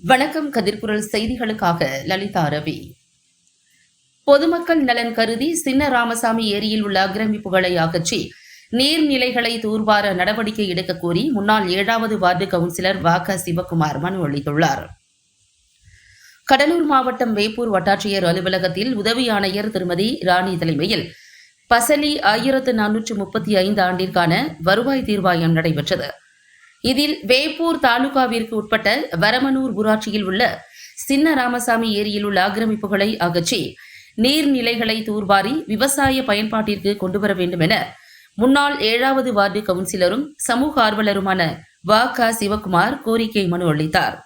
வணக்கம். கதிர்குரல் செய்திகளுக்காக லலிதா ரவி. பொதுமக்கள் நலன் கருதி சின்ன ராமசாமி ஏரியில் உள்ள ஆக்கிரமிப்புகளை அகற்றி நீர்நிலைகளை தூர்வார நடவடிக்கை எடுக்க கோரி முன்னாள் 7வது வார்டு கவுன்சிலர் வ.க. சிவக்குமார் மனு அளித்துள்ளார். கடலூர் மாவட்டம் வேப்பூர் வட்டாட்சியர் அலுவலகத்தில் உதவி ஆணையர் திருமதி ராணி தலைமையில் பசலி 1435 ஆண்டிற்கான வருவாய் தீர்வாயம் நடைபெற்றது. இதில் வேப்பூர் தாலுகாவிற்கு உட்பட்ட வரமனூர் ஊராட்சியில் உள்ள சின்ன ராமசாமி ஏரியில் உள்ள ஆக்கிரமிப்புகளை அகற்றி நீர்நிலைகளை தூர்வாரி விவசாய பயன்பாட்டிற்கு கொண்டுவர வேண்டும் என முன்னாள் 7வது வார்டு கவுன்சிலரும் சமூக ஆர்வலருமான வ.க. சிவக்குமார் கோரிக்கை மனு அளித்தார்.